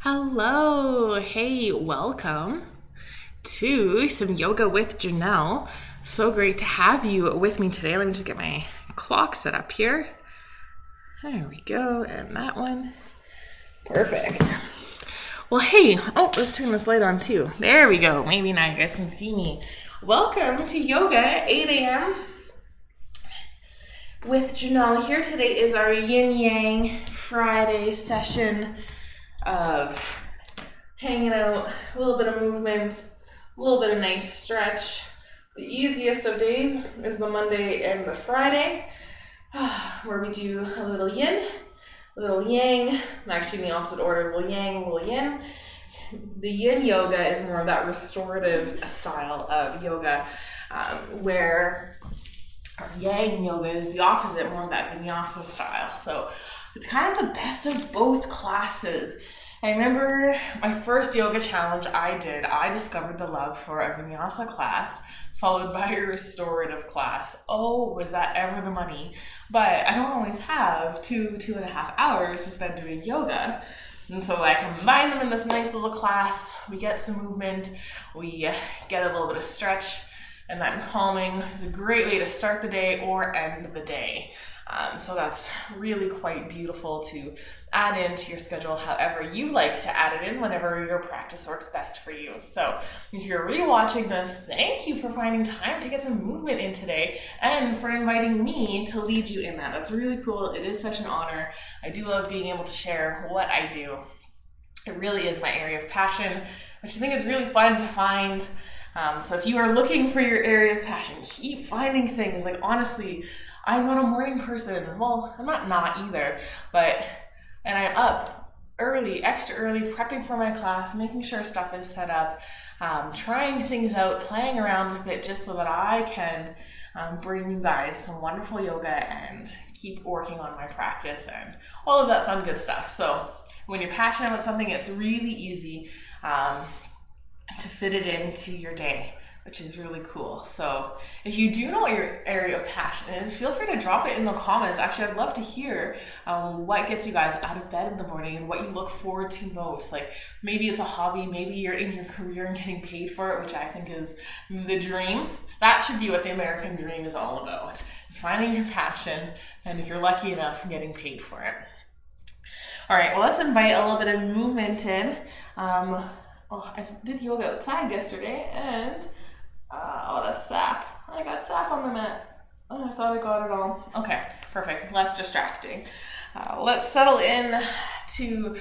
Hello. Hey, welcome to some yoga with Janelle. So great to have you with me today. Let me just get my clock set up here. There we go. And that one. Perfect. Well, hey. Oh, let's turn this light on too. There we go. Maybe now you guys can see me. Welcome to yoga at 8 a.m. with Janelle here. Today is our Yin Yang Friday session of hanging out, a little bit of movement, a little bit of nice stretch. The easiest of days is the Monday and the Friday, where we do a little yin, a little yang, actually in the opposite order, a little yang, a little yin. The yin yoga is more of that restorative style of yoga, where yang yoga is the opposite, more of that vinyasa style. So it's kind of the best of both classes. I remember my first yoga challenge I discovered the love for a vinyasa class followed by a restorative class. Oh, was that ever the money? But I don't always have 2.5 hours to spend doing yoga. And so I combine them in this nice little class. We get some movement, we get a little bit of stretch, and that calming is a great way to start the day or end the day. So that's really quite beautiful to add into your schedule however you like to add it in, whenever your practice works best for you. So if you're rewatching this, thank you for finding time to get some movement in today and for inviting me to lead you in that. That's really cool. It is such an honor. I do love being able to share what I do. It really is my area of passion, which I think is really fun to find. So if you are looking for your area of passion, keep finding things. Like, honestly, I'm not a morning person. Well, I'm not either, and I'm up early, extra early, prepping for my class, making sure stuff is set up, trying things out, playing around with it just so that I can bring you guys some wonderful yoga and keep working on my practice and all of that fun good stuff. So when you're passionate about something, it's really easy to fit it into your day, which is really cool. So if you do know what your area of passion is, feel free to drop it in the comments. Actually, I'd love to hear what gets you guys out of bed in the morning and what you look forward to most. Like, maybe it's a hobby, maybe you're in your career and getting paid for it, which I think is the dream. That should be what the American dream is all about, is finding your passion, and if you're lucky enough, getting paid for it. All right, well, let's invite a little bit of movement in. I did yoga outside yesterday, and that's sap. I got sap on the mat. Oh, I thought I got it all. Okay, perfect. Less distracting. Let's settle in to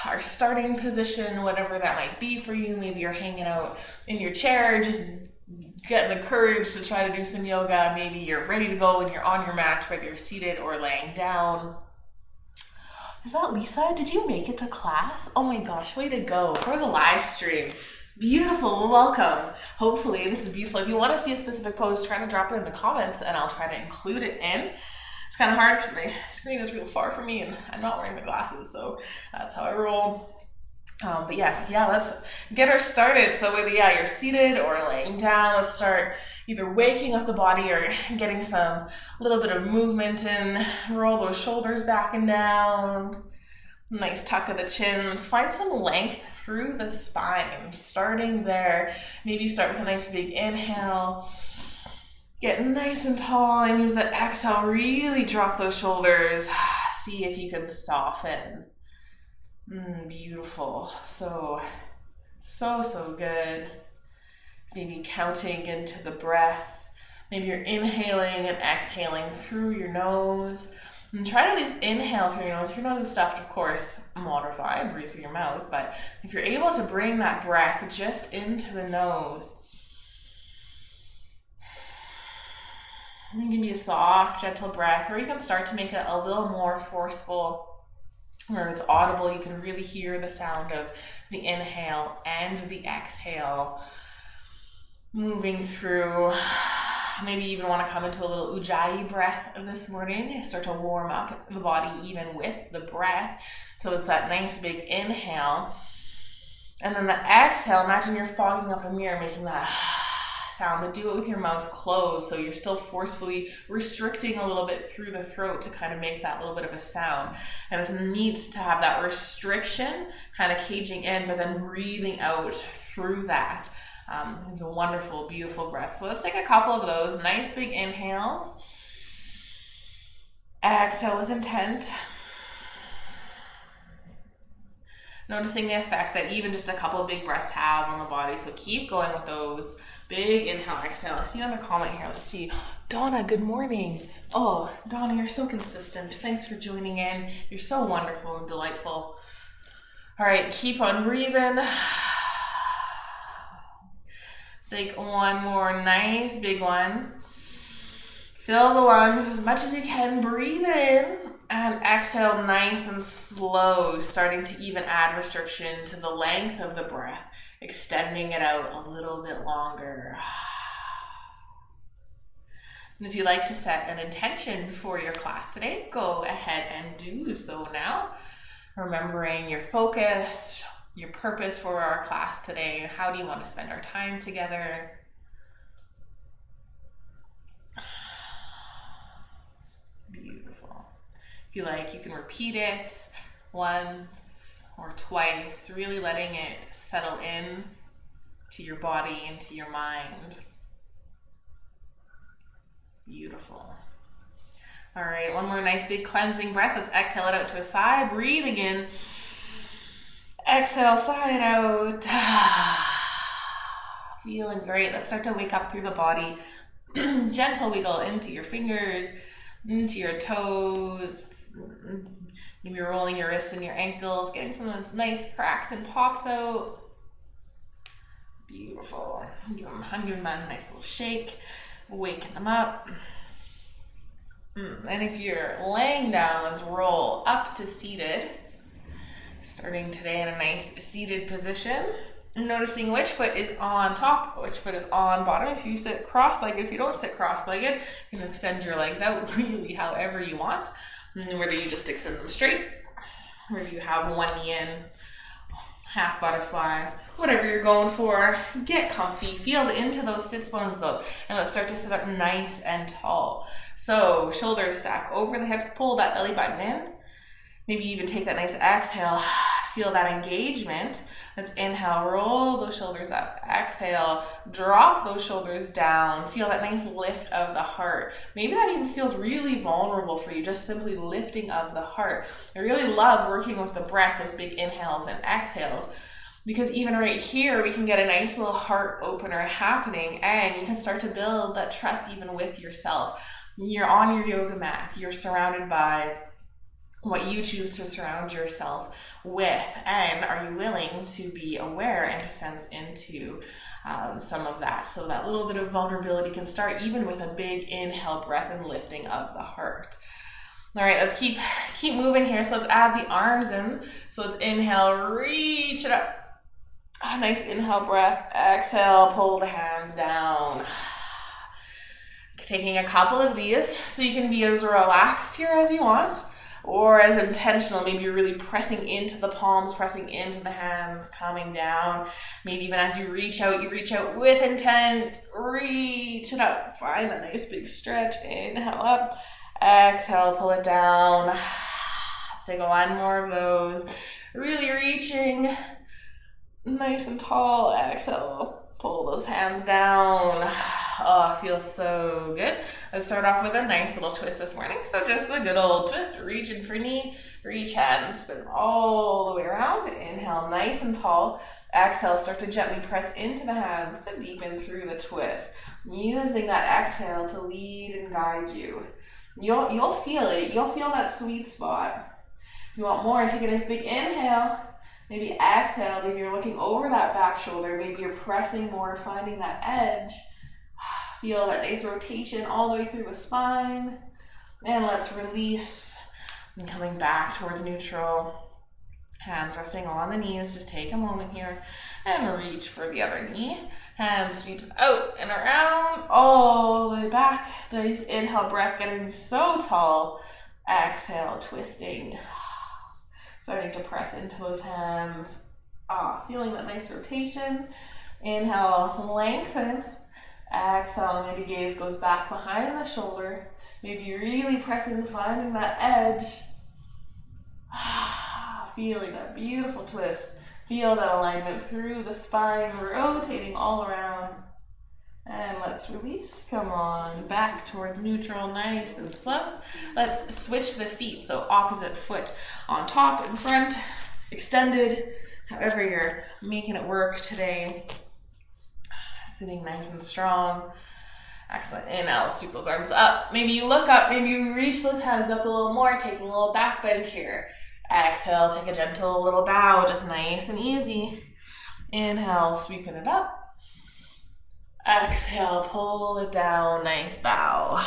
our starting position, whatever that might be for you. Maybe you're hanging out in your chair, just getting the courage to try to do some yoga. Maybe you're ready to go and you're on your mat, whether you're seated or laying down. Is that Lisa? Did you make it to class? Oh my gosh, way to go for the live stream. Beautiful, welcome. Hopefully this is beautiful. If you want to see a specific pose, try to drop it in the comments and I'll try to include it in. It's kind of hard because my screen is real far from me and I'm not wearing my glasses, so that's how I roll. But yes, let's get her started. So whether you're seated or laying down, let's start either waking up the body or getting some little bit of movement in. Roll those shoulders back and down. Nice tuck of the chin. Let's find some length through the spine. Starting there, maybe start with a nice big inhale. Get nice and tall and use that exhale. Really drop those shoulders. See if you can soften. Beautiful. So good. Maybe counting into the breath. Maybe you're inhaling and exhaling through your nose. And try to at least inhale through your nose. If your nose is stuffed, of course, modify, breathe through your mouth. But if you're able to bring that breath just into the nose, it can be a soft, gentle breath, or you can start to make it a little more forceful, where it's audible. You can really hear the sound of the inhale and the exhale moving through. Maybe you even want to come into a little ujjayi breath this morning. Start to warm up the body even with the breath. So it's that nice big inhale. And then the exhale, imagine you're fogging up a mirror, making that sound, but do it with your mouth closed, so you're still forcefully restricting a little bit through the throat to kind of make that little bit of a sound. And it's neat to have that restriction kind of caging in, but then breathing out through that. It's a wonderful, beautiful breath. So let's take a couple of those nice big inhales. Exhale with intent. Noticing the effect that even just a couple of big breaths have on the body. So keep going with those. Big inhale, exhale. I see another comment here. Let's see. Donna, good morning. Oh, Donna, you're so consistent. Thanks for joining in. You're so wonderful and delightful. All right, keep on breathing. Take one more nice big one. Fill the lungs as much as you can. Breathe in and exhale nice and slow, starting to even add restriction to the length of the breath, extending it out a little bit longer. And if you like to set an intention for your class today, go ahead and do so now. Remembering your focus, your purpose for our class today. How do you want to spend our time together? Beautiful. If you like, you can repeat it once or twice, really letting it settle in to your body, into your mind. Beautiful. All right, one more nice big cleansing breath. Let's exhale it out to a side. Breathing in. Exhale, sigh it out. Feeling great. Let's start to wake up through the body. Gentle wiggle into your fingers, into your toes. Maybe rolling your wrists and your ankles, getting some of those nice cracks and pops out. Beautiful. I'm giving them a nice little shake, waking them up. And if you're laying down, let's roll up to seated. Starting today in a nice seated position. Noticing which foot is on top, which foot is on bottom. If you sit cross-legged, if you don't sit cross-legged, you can extend your legs out really however you want. And whether you just extend them straight, or if you have one knee in, half butterfly, whatever you're going for, get comfy. Feel into those sits bones though. And let's start to sit up nice and tall. So shoulders stack over the hips, pull that belly button in. Maybe even take that nice exhale. Feel that engagement. Let's inhale, roll those shoulders up. Exhale, drop those shoulders down. Feel that nice lift of the heart. Maybe that even feels really vulnerable for you, just simply lifting of the heart. I really love working with the breath, those big inhales and exhales, because even right here, we can get a nice little heart opener happening, and you can start to build that trust even with yourself. You're on your yoga mat. You're surrounded by what you choose to surround yourself with, and are you willing to be aware and to sense into some of that, so that little bit of vulnerability can start even with a big inhale breath and lifting of the heart. All right, let's keep moving here. So let's add the arms in. So let's inhale, reach it up. Nice inhale breath. Exhale, pull the hands down. Taking a couple of these, so you can be as relaxed here as you want, or as intentional. Maybe you're really pressing into the palms, pressing into the hands, coming down. Maybe even as you reach out with intent. Reach it up. Find that nice big stretch. Inhale up. Exhale, pull it down. Let's take one more of those. Really reaching nice and tall. Exhale, pull those hands down. Oh, feels so good. Let's start off with a nice little twist this morning. So just the good old twist. Reaching for knee, reach hand, spin all the way around. Inhale, nice and tall. Exhale, start to gently press into the hands to deepen through the twist. Using that exhale to lead and guide you. You'll feel it. You'll feel that sweet spot. If you want more, take a nice big inhale. Maybe exhale. Maybe you're looking over that back shoulder. Maybe you're pressing more, finding that edge. Feel that nice rotation all the way through the spine. And let's release. And coming back towards neutral. Hands resting on the knees. Just take a moment here and reach for the other knee. Hand sweeps out and around all the way back. Nice inhale breath, getting so tall. Exhale, twisting. Starting to press into those hands. Feeling that nice rotation. Inhale, lengthen. Exhale, maybe gaze goes back behind the shoulder. Maybe really pressing, finding that edge. Feeling that beautiful twist. Feel that alignment through the spine, rotating all around. And let's release. Come on, back towards neutral, nice and slow. Let's switch the feet. So opposite foot on top, in front, extended. However you're making it work today. Sitting nice and strong. Excellent. Inhale, sweep those arms up. Maybe you look up, maybe you reach those hands up a little more, taking a little back bend here. Exhale, take a gentle little bow, just nice and easy. Inhale, sweeping it up. Exhale, pull it down, nice bow.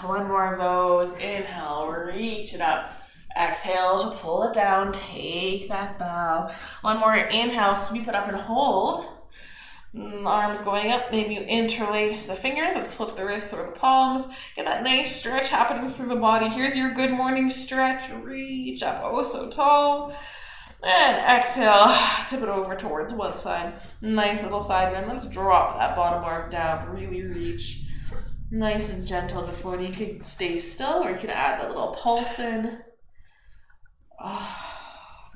One more of those. Inhale, reach it up. Exhale to pull it down, take that bow. One more, inhale, sweep it up and hold. Arms going up, maybe you interlace the fingers. Let's flip the wrists or the palms. Get that nice stretch happening through the body. Here's your good morning stretch. Reach up, oh so tall. And exhale, tip it over towards one side. Nice little side bend. Let's drop that bottom arm down. Really reach. Nice and gentle this morning. You could stay still or you could add that little pulse in. Oh,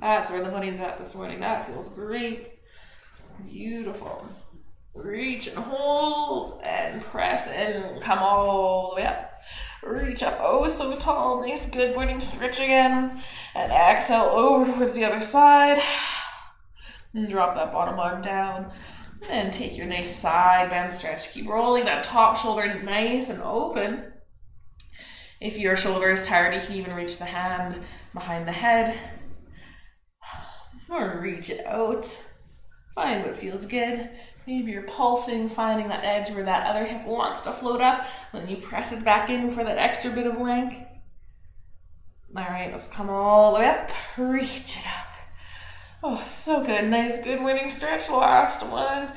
that's where the money's at this morning. That feels great. Beautiful. Reach and hold and press and come all the way up. Reach up, oh so tall. Nice good morning stretch again. And exhale over towards the other side. And drop that bottom arm down. And take your nice side bend stretch. Keep rolling that top shoulder nice and open. If your shoulder is tired, you can even reach the hand behind the head. Or reach it out. Find what feels good. Maybe you're pulsing, finding that edge where that other hip wants to float up. And then you press it back in for that extra bit of length. All right, let's come all the way up. Reach it up. Oh, so good. Nice, good morning stretch. Last one.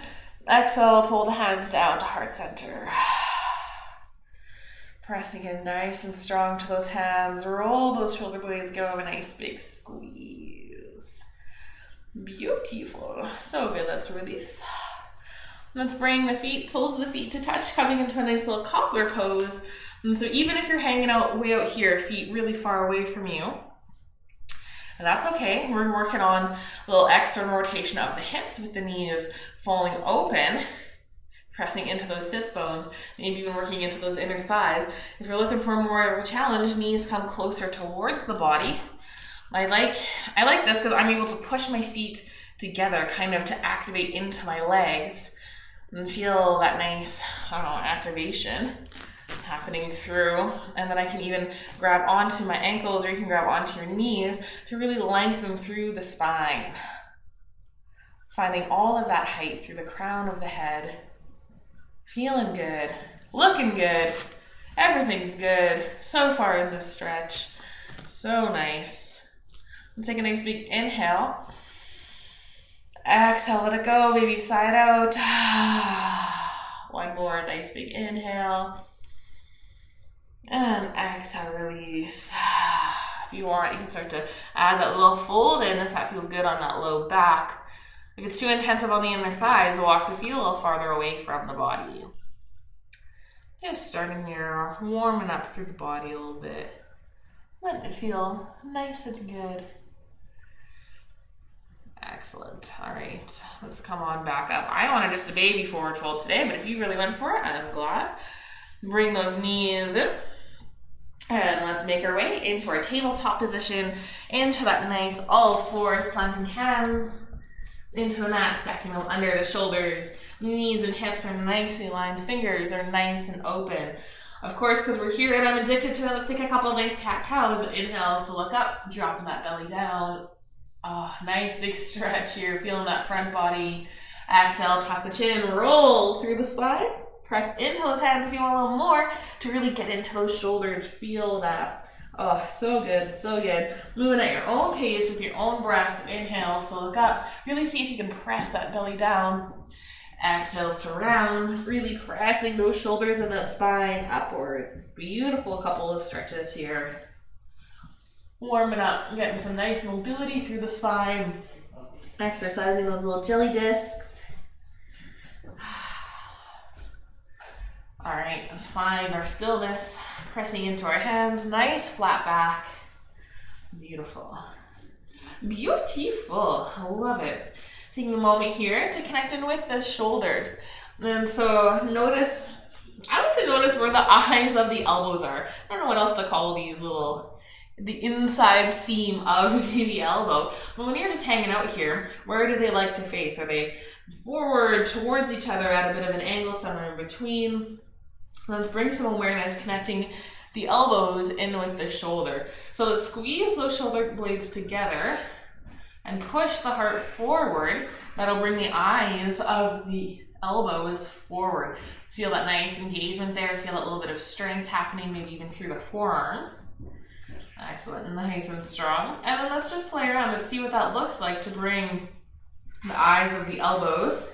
Exhale, pull the hands down to heart center. Pressing in nice and strong to those hands. Roll those shoulder blades. Give them a nice big squeeze. Beautiful. So good. Let's release. Let's bring the feet, soles of the feet to touch, coming into a nice little cobbler pose. And so even if you're hanging out way out here, feet really far away from you, and that's okay. We're working on a little external rotation of the hips with the knees falling open, pressing into those sits bones, maybe even working into those inner thighs. If you're looking for more of a challenge, knees come closer towards the body. I like this because I'm able to push my feet together kind of to activate into my legs and feel that nice, activation happening through. And then I can even grab onto my ankles or you can grab onto your knees to really lengthen through the spine. Finding all of that height through the crown of the head. Feeling good, looking good, everything's good so far in this stretch. So nice. Let's take a nice big inhale. Exhale, let it go, baby, side out. One more nice big inhale. And exhale, release. If you want, you can start to add that little fold in if that feels good on that low back. If it's too intensive on the inner thighs, walk the feet a little farther away from the body. Just starting here, warming up through the body a little bit. Letting it feel nice and good. Excellent. All right, let's come on back up. I wanted just a baby forward fold today, but if you really went for it, I'm glad. Bring those knees in. And let's make our way into our tabletop position, into that nice all fours, planting hands into the mat, stacking them under the shoulders. Knees and hips are nicely aligned. Fingers are nice and open. Of course, because we're here and I'm addicted to it, let's take a couple of nice cat-cows. Inhales to look up, dropping that belly down. Oh, nice big stretch here, feeling that front body. Exhale, tap the chin, roll through the spine. Press into those hands if you want a little more to really get into those shoulders. Feel that. Oh, so good, so good. Moving at your own pace with your own breath. Inhale, so look up. Really see if you can press that belly down. Exhales to round. Really pressing those shoulders and that spine upwards. Beautiful couple of stretches here. Warming up, getting some nice mobility through the spine. Exercising those little jelly discs. All right, let's find our stillness, pressing into our hands, nice flat back. Beautiful. Beautiful, I love it. Taking a moment here to connect in with the shoulders. And so notice, I like to notice where the eyes of the elbows are. I don't know what else to call these the inside seam of the elbow. But when you're just hanging out here, where do they like to face? Are they forward, towards each other at a bit of an angle, somewhere in between? Let's bring some awareness connecting the elbows in with the shoulder. So let's squeeze those shoulder blades together and push the heart forward. That'll bring the eyes of the elbows forward. Feel that nice engagement there. Feel that little bit of strength happening, maybe even through the forearms. Excellent, nice and strong. And then let's just play around. Let's see what that looks like to bring the eyes of the elbows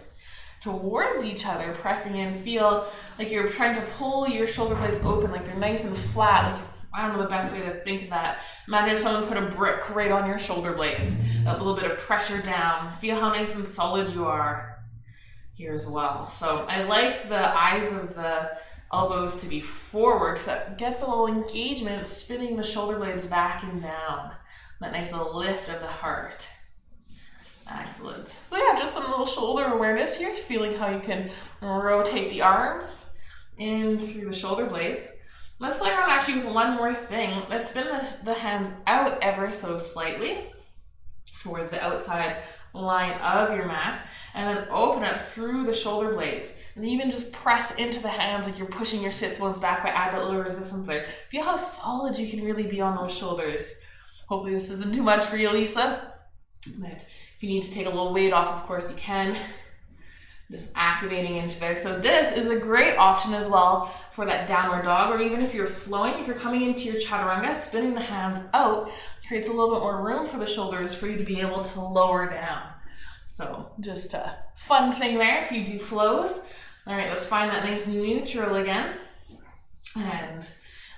towards each other, pressing in. Feel like you're trying to pull your shoulder blades open, like they're nice and flat. Like, I don't know the best way to think of that. Imagine if someone put a brick right on your shoulder blades. That little bit of pressure down. Feel how nice and solid you are here as well. So I like the eyes of the elbows to be forward because that gets a little engagement, spinning the shoulder blades back and down. That nice little lift of the heart. Excellent. So yeah, just some little shoulder awareness here, feeling how you can rotate the arms in through the shoulder blades. Let's play around actually with one more thing. Let's spin the hands out ever so slightly towards the outside line of your mat, and then open up through the shoulder blades. And even just press into the hands like you're pushing your sits bones back, but add that little resistance there. Feel how solid you can really be on those shoulders. Hopefully this isn't too much for you, Lisa. But if you need to take a little weight off, of course you can. Just activating into there. So this is a great option as well for that downward dog, or even if you're flowing, if you're coming into your chaturanga, spinning the hands out creates a little bit more room for the shoulders for you to be able to lower down. So just a fun thing there if you do flows. All right, let's find that nice neutral again. And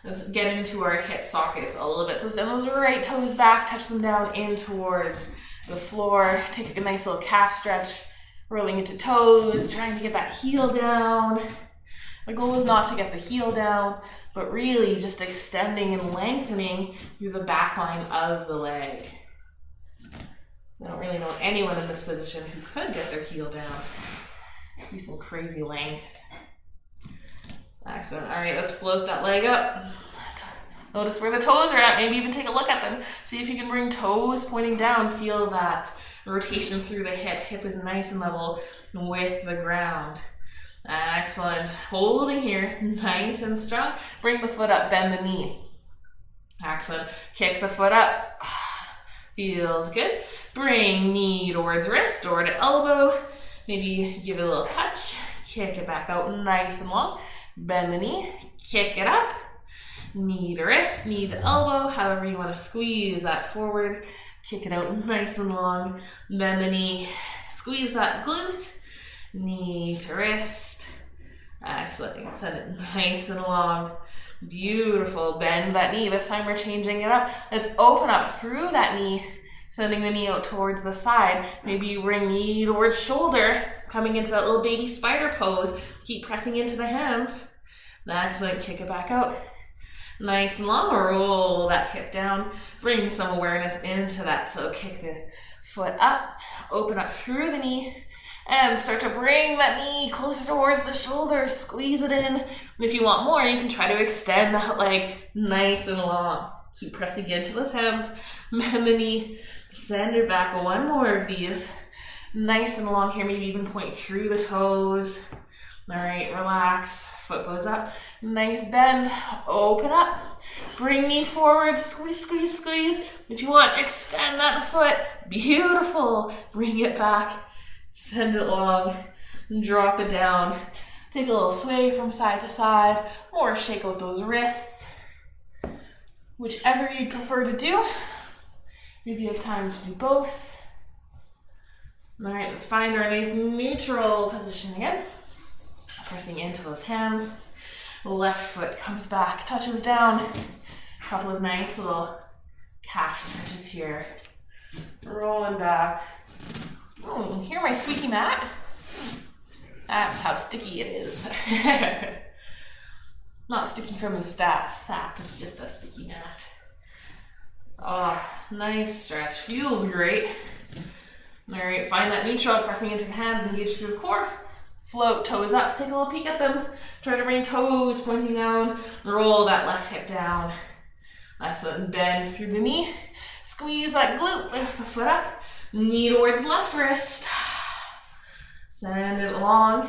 let's get into our hip sockets a little bit. So send those right toes back, touch them down in towards the floor. Take a nice little calf stretch, rolling into toes, trying to get that heel down. The goal is not to get the heel down, but really just extending and lengthening through the back line of the leg. I don't really know anyone in this position who could get their heel down. Be some crazy length. Excellent. All right, let's float that leg up. Notice where the toes are at. Maybe even take a look at them. See if you can bring toes pointing down. Feel that rotation through the hip. Hip is nice and level with the ground. Excellent. Holding here, nice and strong. Bring the foot up, bend the knee. Excellent. Kick the foot up. Feels good. Bring knee towards wrist or to elbow. Maybe give it a little touch. Kick it back out nice and long. Bend the knee. Kick it up. Knee to wrist, knee to elbow. However you want to squeeze that forward. Kick it out nice and long. Bend the knee. Squeeze that glute. Knee to wrist. Excellent. Send it nice and long. Beautiful. Bend that knee. This time we're changing it up. Let's open up through that knee, sending the knee out towards the side. Maybe you bring knee towards shoulder, coming into that little baby spider pose. Keep pressing into the hands. Excellent. Kick it back out. Nice and long. Roll that hip down. Bring some awareness into that. So kick the foot up, open up through the knee, and start to bring that knee closer towards the shoulder. Squeeze it in. If you want more, you can try to extend that leg nice and long. Keep pressing into those hands. Bend the knee. Send it back. One more of these. Nice and long here. Maybe even point through the toes. All right, relax. Foot goes up. Nice bend. Open up. Bring knee forward. Squeeze, squeeze, squeeze. If you want, extend that foot. Beautiful. Bring it back. Send it long, drop it down. Take a little sway from side to side, or shake out those wrists. Whichever you'd prefer to do. Maybe you have time to do both. All right, let's find our nice neutral position again. Pressing into those hands. Left foot comes back, touches down. A couple of nice little calf stretches here. Rolling back. Oh, hear my squeaky mat? That's how sticky it is. Not sticky from the sap, it's just a sticky mat. Oh, nice stretch, feels great. All right, find that neutral, pressing into the hands, engage through the core. Float, toes up, take a little peek at them. Try to bring toes pointing down, roll that left hip down. Excellent, bend through the knee. Squeeze that glute, lift the foot up. Knee towards left wrist. Send it along.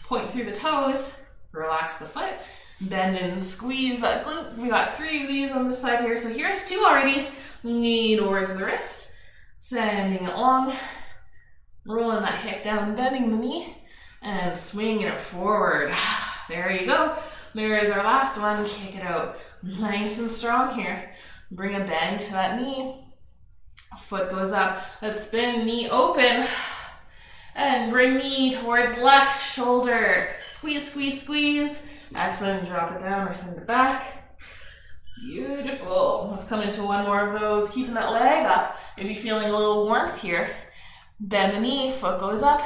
Point through the toes. Relax the foot. Bend and squeeze that glute. We got 3 of these on this side here. So here's 2 already. Knee towards the wrist. Sending it long. Rolling that hip down, bending the knee. And swinging it forward. There you go. There is our last one. Kick it out. Nice and strong here. Bring a bend to that knee. Foot goes up. Let's spin, knee open. And bring knee towards left shoulder. Squeeze, squeeze, squeeze. Excellent. Drop it down or send it back. Beautiful. Let's come into one more of those. Keeping that leg up. Maybe feeling a little warmth here. Bend the knee. Foot goes up.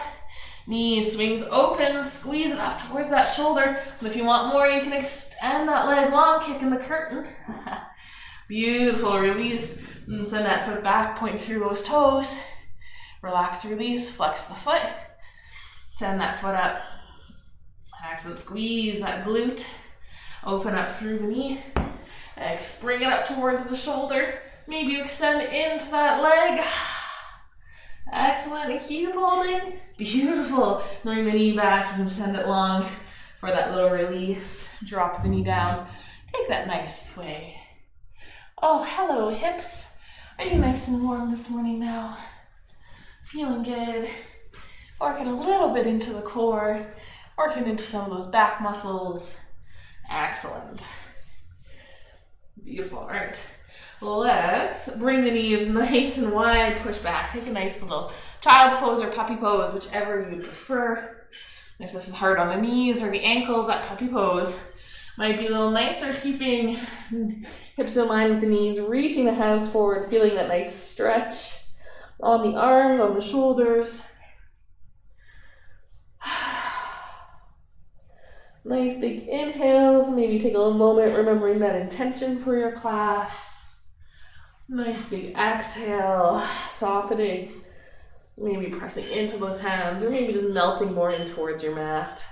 Knee swings open. Squeeze it up towards that shoulder. And if you want more, you can extend that leg long. Kick in the curtain. Beautiful. Release. And send that foot back. Point through those toes. Relax, release, flex the foot. Send that foot up. Excellent, squeeze that glute. Open up through the knee. Bring it up towards the shoulder. Maybe you extend into that leg. Excellent, and keep holding. Beautiful. Bring the knee back, you can send it long for that little release. Drop the knee down. Take that nice sway. Oh, hello, hips. Are you nice and warm this morning now? Feeling good. Working a little bit into the core. Working into some of those back muscles. Excellent. Beautiful. All right. Let's bring the knees nice and wide. Push back. Take a nice little child's pose or puppy pose, whichever you prefer. If this is hard on the knees or the ankles, that puppy pose might be a little nicer. Keeping hips in line with the knees. Reaching the hands forward. Feeling that nice stretch on the arms, on the shoulders. Nice big inhales. Maybe take a little moment remembering that intention for your class. Nice big exhale. Softening. Maybe pressing into those hands or maybe just melting more in towards your mat.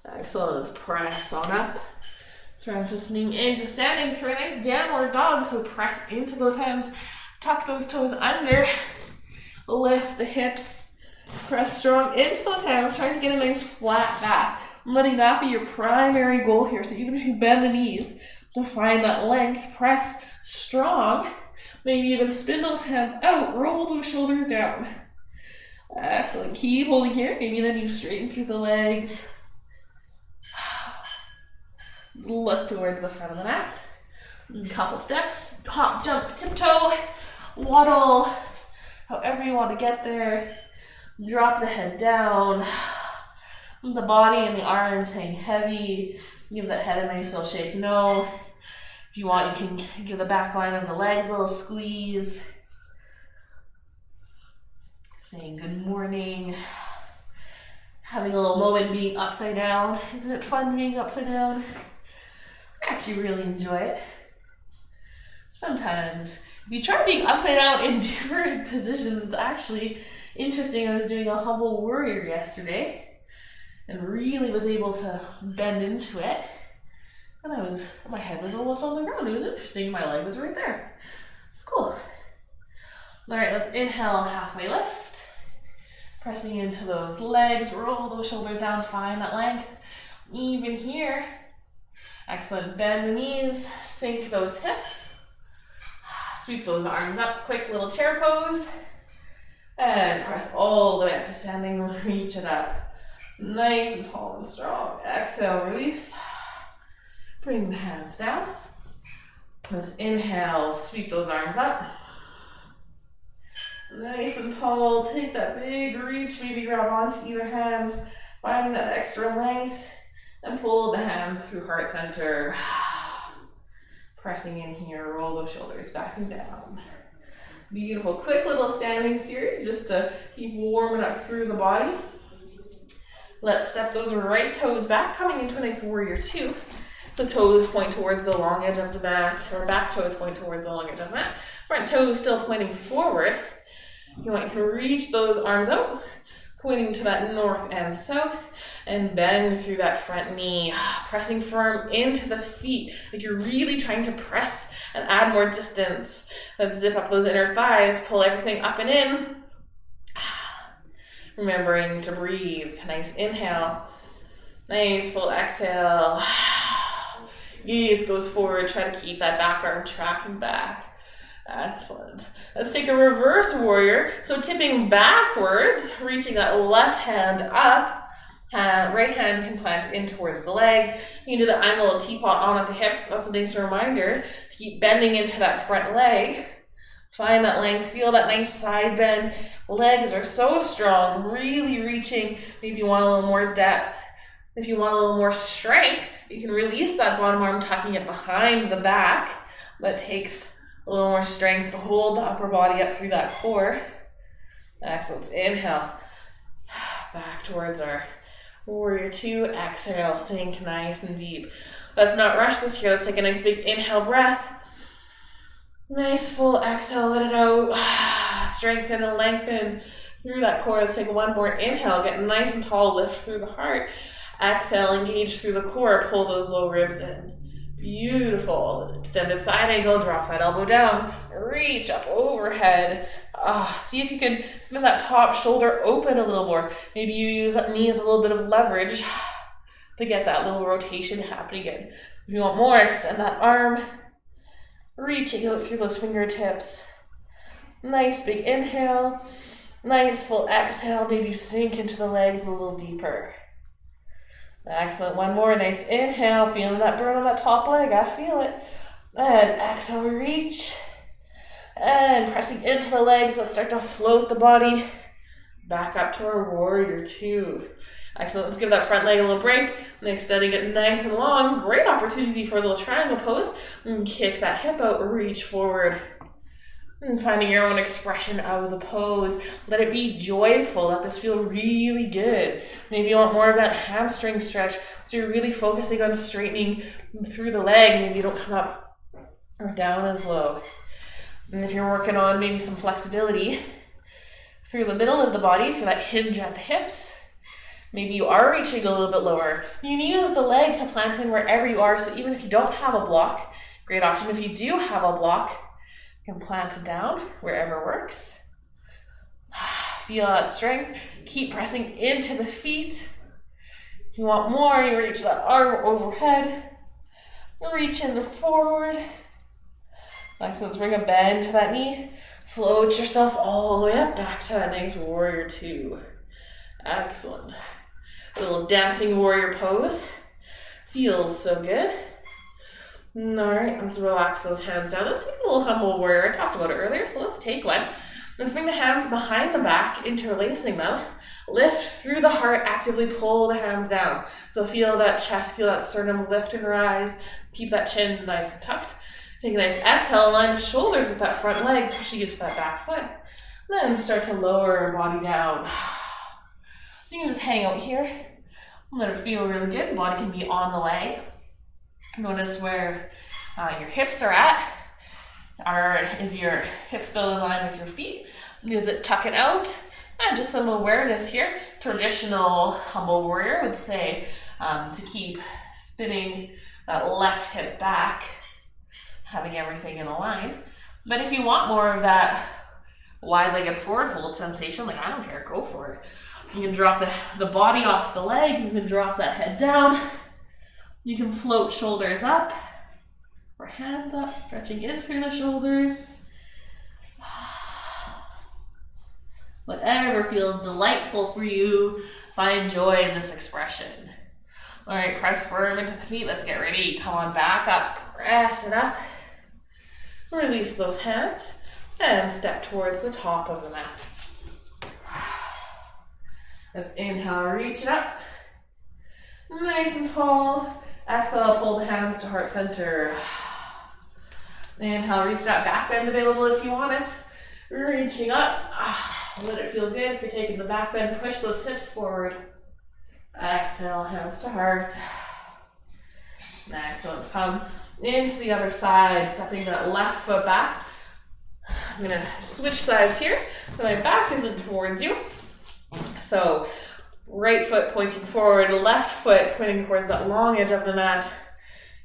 Excellent. Let's press on up. Transitioning into standing through a nice downward dog. So press into those hands. Tuck those toes under. Lift the hips. Press strong into those hands. Trying to get a nice flat back. Letting that be your primary goal here. So even if you bend the knees to find that length, press strong. Maybe even spin those hands out. Roll those shoulders down. Excellent. Keep holding here. Maybe then you straighten through the legs. Let's look towards the front of the mat. A couple steps. Hop, jump, tiptoe, waddle. However you want to get there. Drop the head down. The body and the arms hang heavy. Give that head a nice little shake. No. If you want, you can give the back line of the legs a little squeeze. Saying good morning. Having a little moment being upside down. Isn't it fun being upside down? I actually really enjoy it. Sometimes, if you try being upside down in different positions, it's actually interesting. I was doing a humble warrior yesterday and really was able to bend into it. And my head was almost on the ground. It was interesting. My leg was right there. It's cool. All right, let's inhale, halfway lift. Pressing into those legs, roll those shoulders down, find that length. Even here. Excellent. Bend the knees, sink those hips. Sweep those arms up, quick little chair pose. And press all the way up to standing, reach it up. Nice and tall and strong. Exhale, release. Bring the hands down. Let's inhale, sweep those arms up. Nice and tall, take that big reach, maybe grab onto either hand, finding that extra length, and pull the hands through heart center. Pressing in here, roll those shoulders back and down. Beautiful, quick little standing series just to keep warming up through the body. Let's step those right toes back, coming into a nice warrior two. So toes point towards the long edge of the mat, or back toes point towards the long edge of the mat. Front toes still pointing forward. You can reach those arms out, pointing to that north and south, and bend through that front knee, pressing firm into the feet, like you're really trying to press and add more distance. Let's zip up those inner thighs, pull everything up and in. Remembering to breathe. Nice inhale. Nice full exhale. Gaze goes forward. Try to keep that back arm tracking back. Excellent. Let's take a reverse warrior. So tipping backwards, reaching that left hand up. Right hand can plant in towards the leg. You can do the I'm a little teapot on at the hips. That's a nice reminder to keep bending into that front leg. Find that length. Feel that nice side bend. Legs are so strong. Really reaching. Maybe you want a little more depth. If you want a little more strength, you can release that bottom arm, tucking it behind the back. That takes a little more strength to hold the upper body up through that core. Excellent. Inhale. Back towards our warrior two. Exhale. Sink nice and deep. Let's not rush this here. Let's take a nice big inhale breath. Nice full exhale. Let it out. Strengthen and lengthen through that core. Let's take one more inhale. Get nice and tall. Lift through the heart. Exhale, engage through the core, pull those low ribs in. Beautiful. Extended side angle, drop that elbow down, reach up overhead. See if you can spin that top shoulder open a little more. Maybe you use that knee as a little bit of leverage to get that little rotation happening again. If you want more, extend that arm, reaching out through those fingertips. Nice big inhale, nice full exhale. Maybe sink into the legs a little deeper. Excellent. One more. Nice inhale. Feeling that burn on that top leg. I feel it. And exhale, reach. And pressing into the legs. Let's start to float the body back up to our warrior two. Excellent. Let's give that front leg a little break. And extending it nice and long. Great opportunity for a little triangle pose. And kick that hip out. Reach forward. And finding your own expression of the pose. Let it be joyful. Let this feel really good. Maybe you want more of that hamstring stretch. So you're really focusing on straightening through the leg. Maybe you don't come up or down as low. And if you're working on maybe some flexibility through the middle of the body, through that hinge at the hips, maybe you are reaching a little bit lower. You can use the leg to plant in wherever you are. So even if you don't have a block, great option. If you do have a block, you can plant it down wherever works. Feel that strength. Keep pressing into the feet. If you want more, you reach that arm overhead. Reach in forward. Excellent. Bring a bend to that knee. Float yourself all the way up back to that nice warrior two. Excellent. A little dancing warrior pose. Feels so good. Alright, let's relax those hands down. Let's take a little humble warrior. I talked about it earlier, so let's take one. Let's bring the hands behind the back, interlacing them. Lift through the heart, actively pull the hands down. So feel that chest, feel that sternum lift and rise. Keep that chin nice and tucked. Take a nice exhale, align the shoulders with that front leg, pushing into that back foot. Then start to lower your body down. So you can just hang out here. Let it feel really good. The body can be on the leg. Notice where your hips are at. Is your hip still in line with your feet? Is it tucking out? And just some awareness here. Traditional humble warrior would say to keep spinning that left hip back, having everything in a line. But if you want more of that wide-legged forward fold sensation, like I don't care, go for it. You can drop the body off the leg. You can drop that head down. You can float shoulders up or hands up, stretching in through the shoulders. Whatever feels delightful for you, find joy in this expression. All right, press firm into the feet. Let's get ready. Come on back up. Press it up. Release those hands and step towards the top of the mat. Let's inhale, reach it up. Nice and tall. Exhale, pull the hands to heart center. Inhale, reach it up. Back bend available if you want it. Reaching up. Let it feel good. If you're taking the back bend, push those hips forward. Exhale, hands to heart. Next, let's come into the other side, stepping that left foot back. I'm gonna switch sides here, so my back isn't towards you. So right foot pointing forward, left foot pointing towards that long edge of the mat,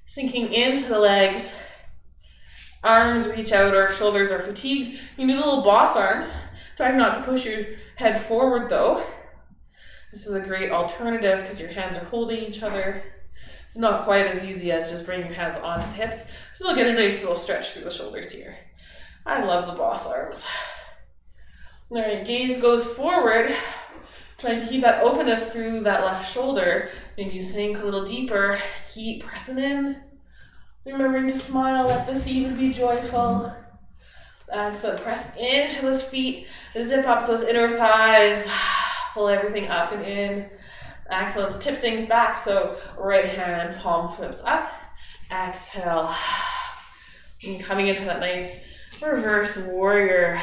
sinking into the legs. Arms reach out, or if shoulders are fatigued, you can do the little boss arms. Try not to push your head forward though. This is a great alternative because your hands are holding each other. It's not quite as easy as just bringing your hands onto the hips. So you'll get a nice little stretch through the shoulders here. I love the boss arms. All right, gaze goes forward. Trying to keep that openness through that left shoulder. Maybe you sink a little deeper. Keep pressing in. Remembering to smile, let this even be joyful. Excellent. Press into those feet. Zip up those inner thighs. Pull everything up and in. Excellent. Let's tip things back. So right hand, palm flips up. Exhale. And coming into that nice reverse warrior.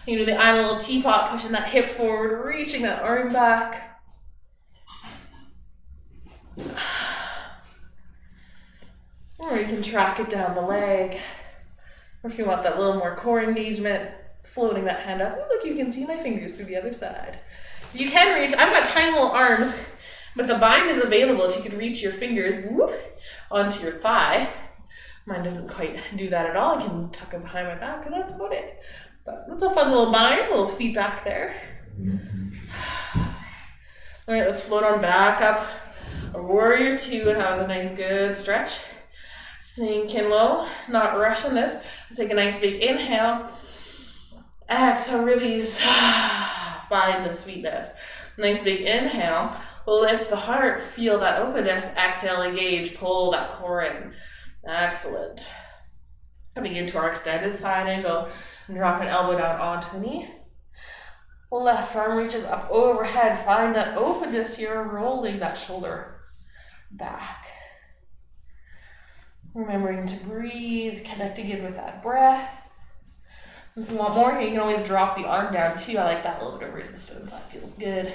You do the I'm a little teapot, pushing that hip forward, reaching that arm back. Or you can track it down the leg. Or if you want that little more core engagement, floating that hand up. Oh, look, you can see my fingers through the other side. You can reach, I've got tiny little arms, but the bind is available if you could reach your fingers onto your thigh. Mine doesn't quite do that at all. I can tuck it behind my back, and that's about it. But that's a fun little bind, little feedback there. All right, let's float on back up. A warrior two, that was a nice good stretch. Sink in low, not rushing this. Let's take a nice big inhale. Exhale, release. Find the sweetness. Nice big inhale. Lift the heart, feel that openness. Exhale, engage, pull that core in. Excellent. Coming into our extended side angle, and drop an elbow down onto the knee. Left arm reaches up overhead. Find that openness here, rolling that shoulder back. Remembering to breathe, connecting in with that breath. If you want more, you can always drop the arm down too. I like that little bit of resistance. That feels good.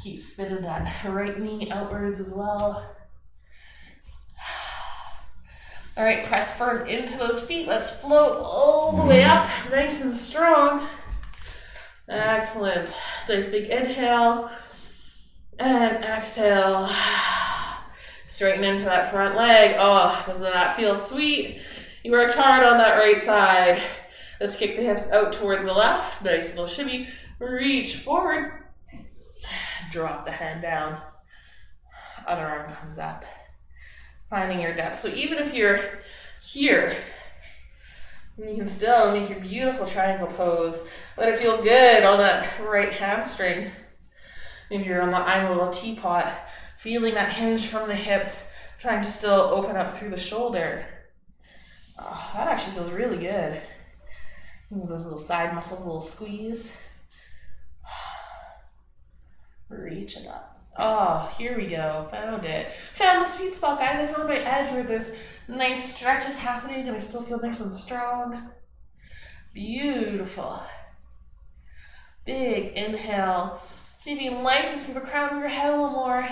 Keep spinning that right knee outwards as well. All right, press firm into those feet. Let's float all the way up, nice and strong. Excellent. Nice big inhale. And exhale. Straighten into that front leg. Oh, doesn't that feel sweet? You worked hard on that right side. Let's kick the hips out towards the left. Nice little shimmy. Reach forward. Drop the hand down. Other arm comes up. Finding your depth. So even if you're here, you can still make your beautiful triangle pose. Let it feel good on that right hamstring. Maybe you're on the I'm a little teapot, feeling that hinge from the hips, trying to still open up through the shoulder. Oh, that actually feels really good. Those little side muscles, a little squeeze. Reach it up. Oh, here we go. Found it. Found the sweet spot, guys. I found my edge where this nice stretch is happening and I still feel nice and strong. Beautiful. Big inhale. See if you can lengthen through the crown of your head a little more.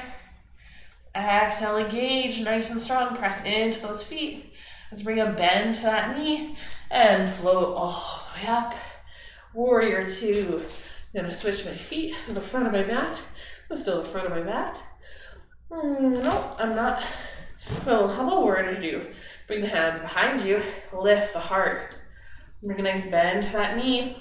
Exhale, engage, nice and strong. Press into those feet. Let's bring a bend to that knee and float all the way up. Warrior two. I'm gonna switch my feet to the front of my mat. That's still the front of my mat. No, I'm not. Well, how about warrior two? Bring the hands behind you. Lift the heart. Bring a nice bend to that knee.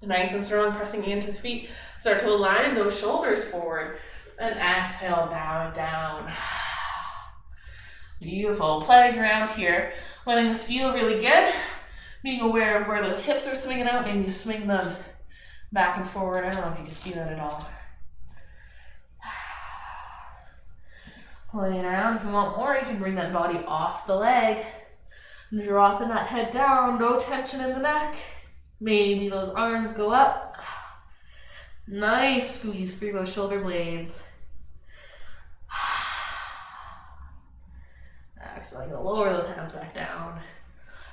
Nice and strong, pressing into the feet. Start to align those shoulders forward. And exhale, bow it down. Beautiful. Playing around here. Letting this feel really good. Being aware of where those hips are swinging out. Maybe you swing them back and forward. I don't know if you can see that at all. Playing around. If you want more, you can bring that body off the leg. Dropping that head down. No tension in the neck. Maybe those arms go up. Nice squeeze through those shoulder blades. Excellent. I'm going to lower those hands back down.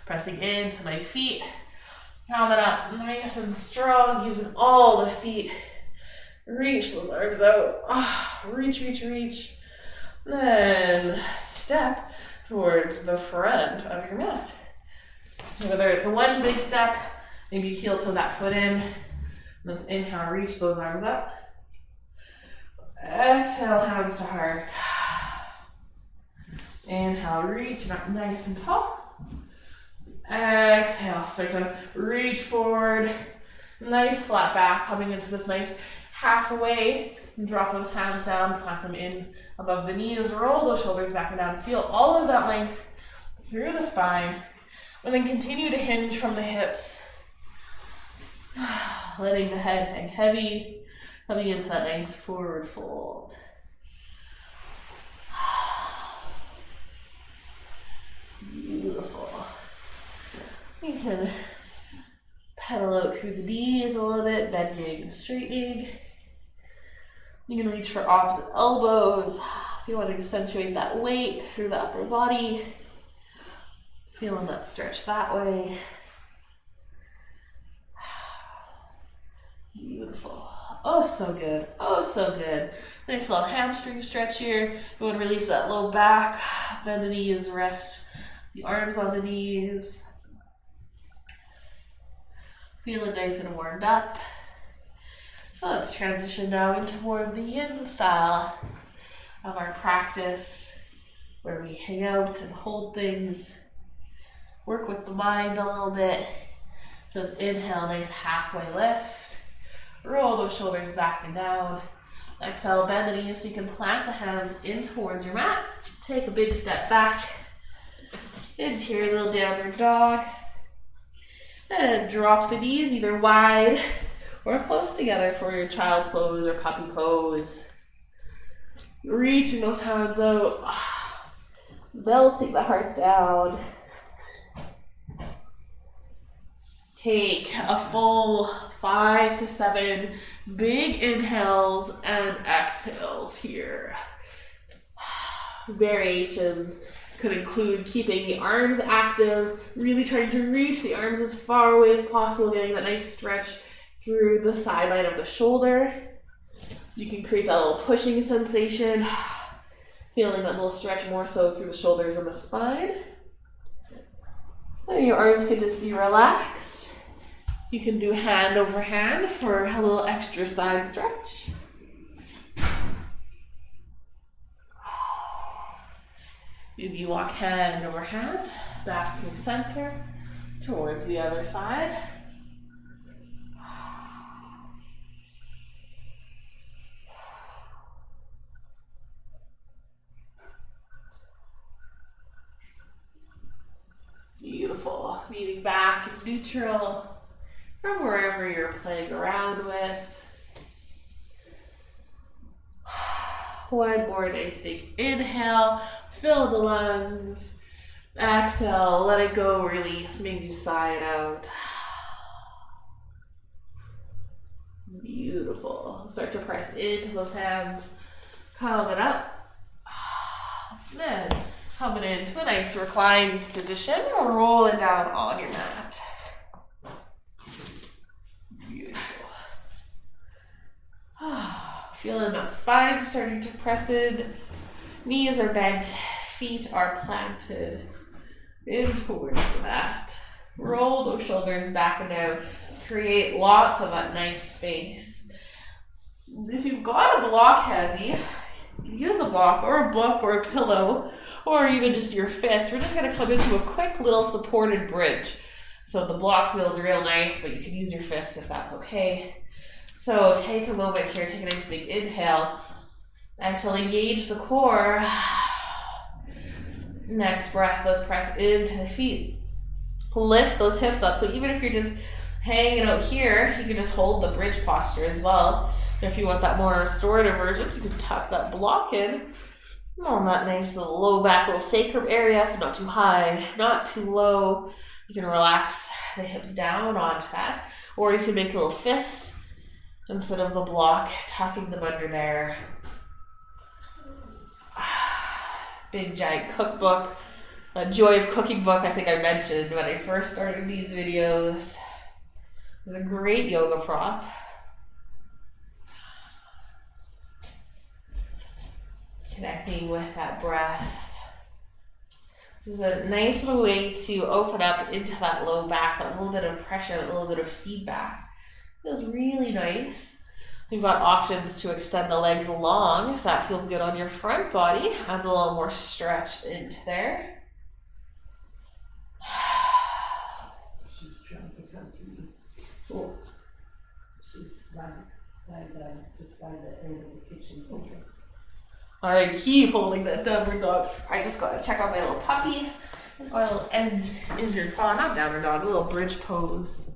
Pressing into my feet. Coming up nice and strong, using all the feet Reach those arms out. Reach, reach, reach. Then step towards the front of your mat. Whether it's one big step, maybe you heel toe that foot in. Let's inhale, reach those arms up. Exhale, hands to heart. Inhale, reach up nice and tall. Exhale, start to reach forward. Nice flat back, coming into this nice halfway. Drop those hands down, plant them in above the knees. Roll those shoulders back and down. Feel all of that length through the spine. And then continue to hinge from the hips. Letting the head hang heavy, coming into that nice forward fold. Beautiful. You can pedal out through the knees a little bit, bending and straightening. You can reach for opposite elbows if you want to accentuate that weight through the upper body. Feeling that stretch that way. Beautiful. Oh, so good. Oh, so good. Nice little hamstring stretch here. You want to release that low back. Bend the knees, rest the arms on the knees. Feeling nice and warmed up. So let's transition now into more of the yin style of our practice, where we hang out and hold things, work with the mind a little bit. So let's inhale, nice halfway lift. Roll those shoulders back and down. Exhale, bend the knees so you can plant the hands in towards your mat. Take a big step back into your little downward dog. And drop the knees either wide or close together for your child's pose or puppy pose. Reaching those hands out. Melting the heart down. Take a full 5 to 7 big inhales and exhales here. Variations could include keeping the arms active, really trying to reach the arms as far away as possible, getting that nice stretch through the sideline of the shoulder. You can create that little pushing sensation, feeling that little stretch more so through the shoulders and the spine. And your arms can just be relaxed. You can do hand over hand for a little extra side stretch. Maybe you walk hand over hand, back through center, towards the other side. Beautiful. Meeting back in neutral from wherever you're playing around with. One more nice big inhale. Fill the lungs. Exhale. Let it go. Release. Maybe side out. Beautiful. Start to press into those hands. Coming up. Then coming into a nice reclined position. Rolling down on your mat. Beautiful. Feeling that spine starting to press in. Knees are bent. Feet are planted in towards the mat. Roll those shoulders back and down. Create lots of that nice space. If you've got a block handy, use a block or a book or a pillow or even just your fist. We're just going to come into a quick little supported bridge. So the block feels real nice, but you can use your fist if that's okay. So take a moment here, take a nice big inhale. Exhale, engage the core. Next breath, let's press into the feet. Lift those hips up. So even if you're just hanging out here, you can just hold the bridge posture as well. If you want that more restorative version, you can tuck that block in on that nice little low back, little sacrum area. So not too high, not too low. You can relax the hips down onto that. Or you can make little fists instead of the block, tucking them under there. Big giant cookbook, a Joy of Cooking book I think I mentioned when I first started these videos. It's a great yoga prop. Connecting with that breath. This is a nice little way to open up into that low back, that little bit of pressure, that little bit of feedback. Feels really nice. You've got options to extend the legs long if that feels good on your front body. Adds a little more stretch into there. She's trying to come to me. Oh, she's just by the end of the kitchen. Okay. All right, keep holding that downward dog. I just got to check out my little puppy. He's got a little injured paw, not downward dog, a little bridge pose.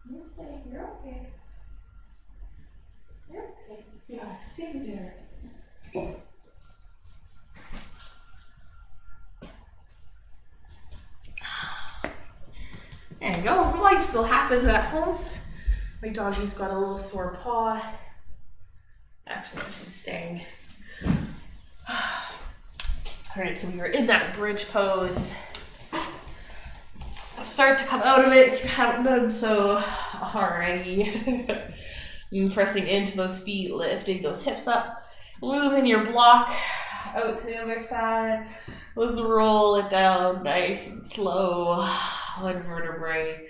You stay. You're okay. You're okay. Yeah, stay there. There you go. Life still happens at home. My doggy's got a little sore paw. Actually, she's staying. All right, so we were in that bridge pose. Start to come out of it if you haven't done so already. Pressing into those feet, lifting those hips up, moving your block out to the other side. Let's roll it down nice and slow, one vertebrae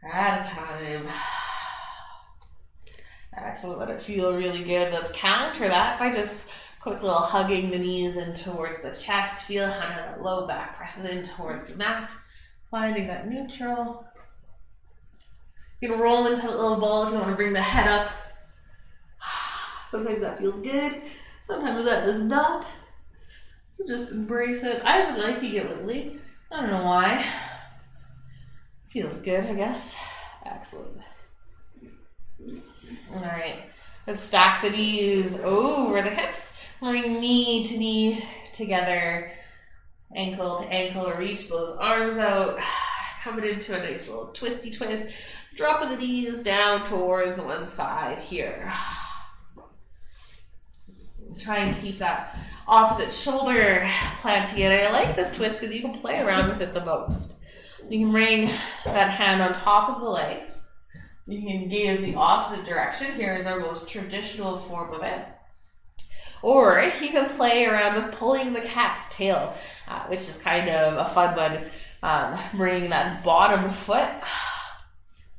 at a time. Excellent, let it feel really good. Let's counter that by just quick little hugging the knees in towards the chest. Feel how that low back presses in towards the mat. Finding that neutral. You can roll into that little ball if you want to bring the head up. Sometimes that feels good. Sometimes that does not. So just embrace it. I've been liking it lately. I don't know why. Feels good, I guess. Excellent. Alright. Let's stack the knees over the hips. Bring knee to knee together. Ankle to ankle, reach those arms out, coming into a nice little twisty twist, dropping the knees down towards one side here. Trying to keep that opposite shoulder planted in. I like this twist because you can play around with it the most. You can bring that hand on top of the legs. You can gaze the opposite direction. Here is our most traditional form of it. Or you can play around with pulling the cat's tail, which is kind of a fun one. Bringing that bottom foot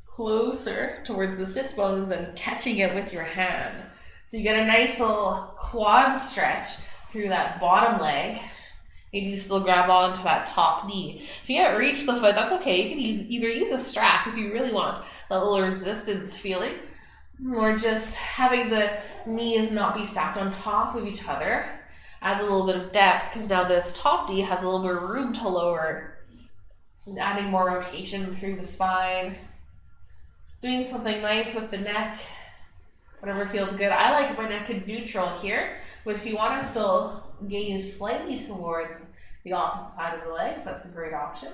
closer towards the sits bones and catching it with your hand. So you get a nice little quad stretch through that bottom leg. Maybe you still grab onto that top knee. If you can't reach the foot, that's okay. You can either use a strap if you really want that little resistance feeling, or just having the knees not be stacked on top of each other adds a little bit of depth, because now this top knee has a little bit of room to lower, adding more rotation through the spine. Doing something nice with the neck, whatever feels good. I like my neck in neutral here, but if you want to still gaze slightly towards the opposite side of the legs, that's a great option.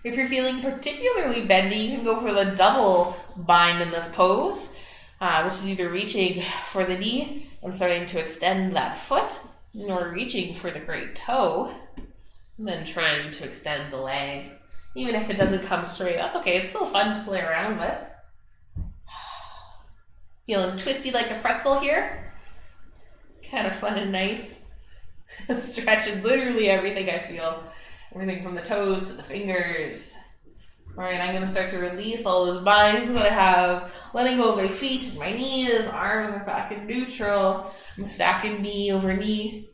If you're feeling particularly bendy, you can go for the double bind in this pose, which is either reaching for the knee and starting to extend that foot, or reaching for the great toe, and then trying to extend the leg. Even if it doesn't come straight, that's okay. It's still fun to play around with. Feeling twisty like a pretzel here. Kind of fun and nice. Stretching literally everything I feel. Everything from the toes to the fingers. Alright, I'm going to start to release all those binds that I have. Letting go of my feet and my knees. Arms are back in neutral. I'm stacking knee over knee.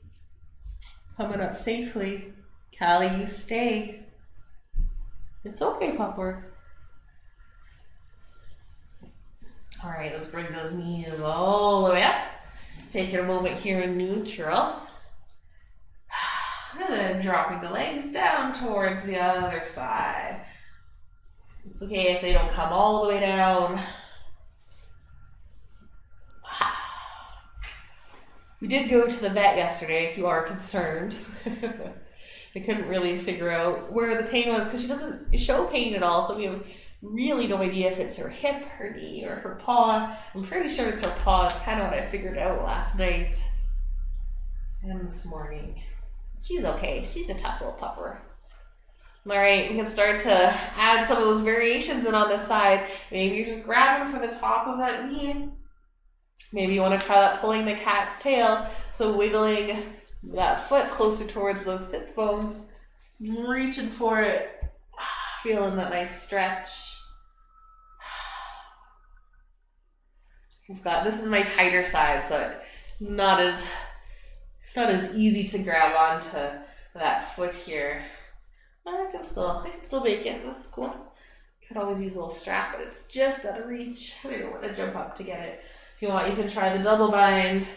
Coming up safely. Callie, you stay. It's okay, Pupper. Alright, let's bring those knees all the way up. Taking a moment here in neutral. And then dropping the legs down towards the other side. It's okay if they don't come all the way down. We did go to the vet yesterday, if you are concerned. They couldn't really figure out where the pain was because she doesn't show pain at all, so we have really no idea if it's her hip, her knee, or her paw. I'm pretty sure it's her paw. It's kind of what I figured out last night and this morning. She's okay. She's a tough little pupper. All right, we can start to add some of those variations in on this side. Maybe you're just grabbing for the top of that knee. Maybe you want to try that pulling the cat's tail. So wiggling that foot closer towards those sits bones. Reaching for it. Feeling that nice stretch. This is my tighter side, so it's not as easy to grab onto that foot here. I can still make it. That's cool. Could always use a little strap, but it's just out of reach. I don't want to jump up to get it. If you want, you can try the double bind.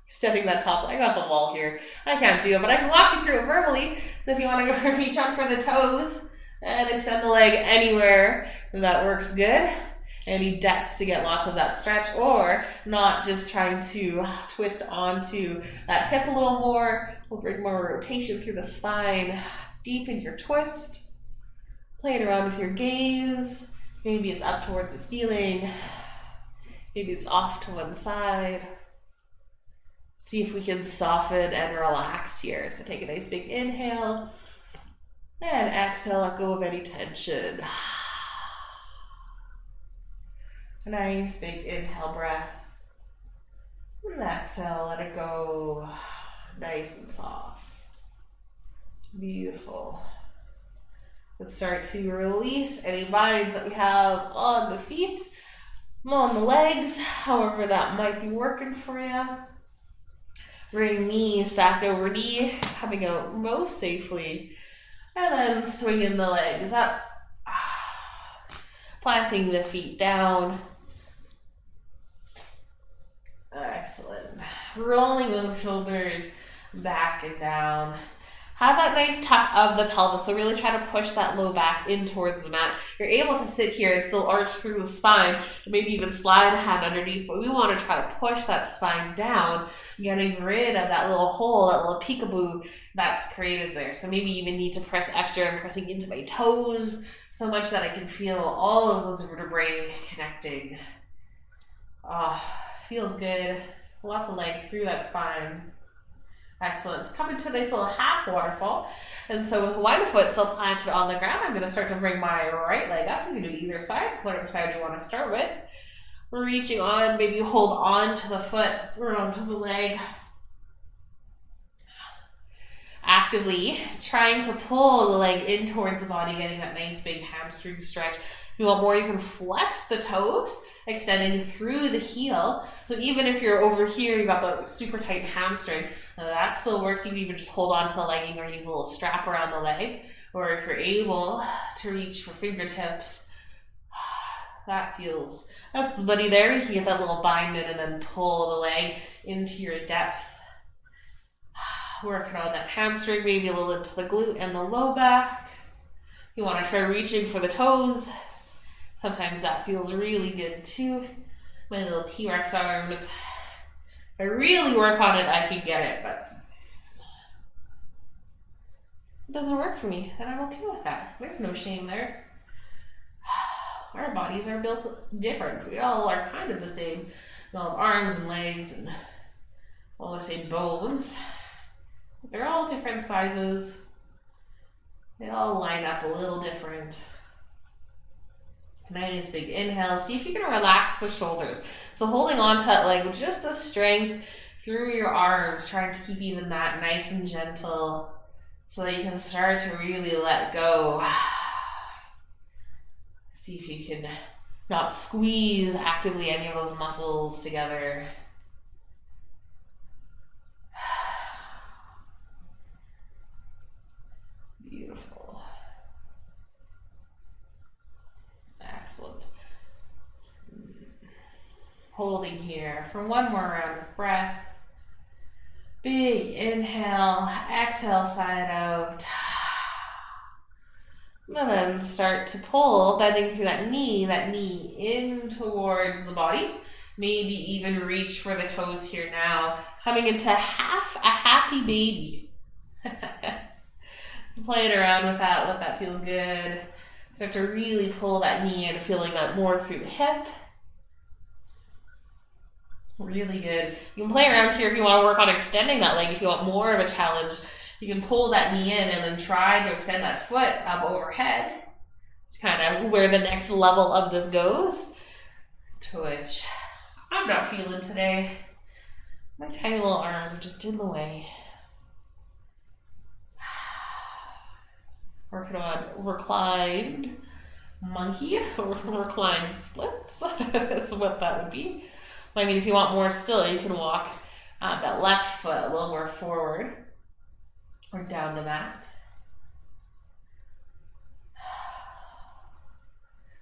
Stepping that top. I got the wall here. I can't do it, but I can walk you through it verbally. So if you want to go reach on for the toes and extend the leg anywhere, that works good. Any depth to get lots of that stretch, or not just trying to twist onto that hip a little more. We'll bring more rotation through the spine. Deepen your twist. Playing around with your gaze. Maybe it's up towards the ceiling. Maybe it's off to one side. See if we can soften and relax here. So take a nice big inhale. And exhale, let go of any tension. A nice big inhale breath. And exhale, let it go. Nice and soft. Beautiful. Let's start to release any binds that we have on the feet, on the legs, however that might be working for you. Bring knee stacked over knee, coming out most safely. And then swinging the legs up. Planting the feet down. Excellent. Rolling the shoulders back and down. Have that nice tuck of the pelvis. So really try to push that low back in towards the mat. You're able to sit here and still arch through the spine. Maybe even slide a hand underneath. But we want to try to push that spine down, getting rid of that little hole, that little peekaboo that's created there. So maybe you even need to press extra. I'm pressing into my toes so much that I can feel all of those vertebrae connecting. Feels good. Lots of leg through that spine. Excellent. It's coming to a nice little half waterfall. And so with one foot still planted on the ground, I'm going to start to bring my right leg up. You can do either side, whatever side you want to start with. Reaching on, maybe hold on to the foot or onto the leg. Actively trying to pull the leg in towards the body, getting that nice big hamstring stretch. If you want more, you can flex the toes, extending through the heel. So even if you're over here, you got the super tight hamstring, that still works. You can even just hold on to the legging or use a little strap around the leg. Or if you're able to reach for fingertips, that's the buddy there. You can get that little bind in and then pull the leg into your depth. Working on that hamstring, maybe a little into the glute and the low back. You want to try reaching for the toes. Sometimes that feels really good too. My little T-Rex arms. If I really work on it, I can get it, but it doesn't work for me, then I'm okay with that. There's no shame there. Our bodies are built different. We all are kind of the same. We all have arms and legs and all the same bones. They're all different sizes. They all line up a little different. Nice big inhale. See if you can relax the shoulders. So holding on to that leg with just the strength through your arms, trying to keep even that nice and gentle so that you can start to really let go. See if you can not squeeze actively any of those muscles together. Beautiful. Excellent. Holding here for one more round of breath. Big inhale, exhale, side out. And then start to pull, bending through that knee in towards the body. Maybe even reach for the toes here now. Coming into half a happy baby. So playing around with that, let that feel good. Start to really pull that knee in, feeling that more through the hip. Really good. You can play around here if you want to work on extending that leg. If you want more of a challenge, you can pull that knee in and then try to extend that foot up overhead. It's kind of where the next level of this goes. To which I'm not feeling today. My tiny little arms are just in the way. Working on reclined monkey or reclined splits. That's what that would be. I mean, if you want more still, you can walk that left foot a little more forward or down the mat.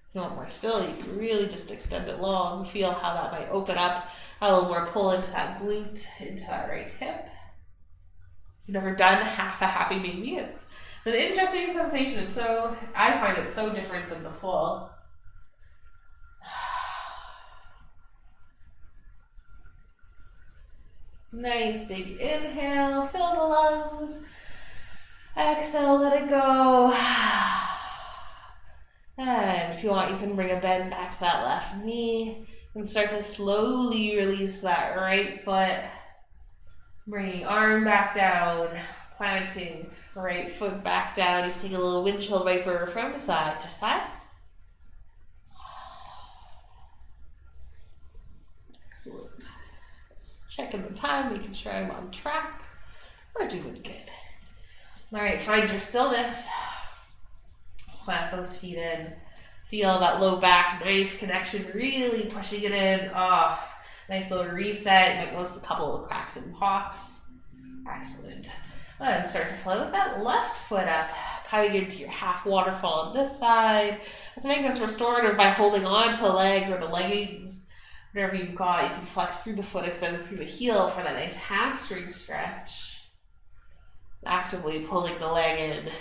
If you want more still, you can really just extend it long. Feel how that might open up a little more pull into that glute, into that right hip. If you've never done half a happy baby, it's an interesting sensation. I find it so different than the full. Nice big inhale, fill the lungs. Exhale, let it go. And if you want, you can bring a bend back to that left knee and start to slowly release that right foot. Bringing arm back down, planting right foot back down. You can take a little windshield wiper from side to side. Excellent. Checking the time, making sure I'm on track. We're doing good. All right, find your stillness. Plant those feet in. Feel that low back, nice connection, really pushing it in. Oh, nice little reset. You might notice a couple of cracks and pops. Excellent. And start to flow with that left foot up, coming into your half waterfall on this side. Let's make this restorative by holding on to the leg or the leggings. Whatever you've got, you can flex through the foot, extend through the heel for that nice hamstring stretch. Actively pulling the leg in.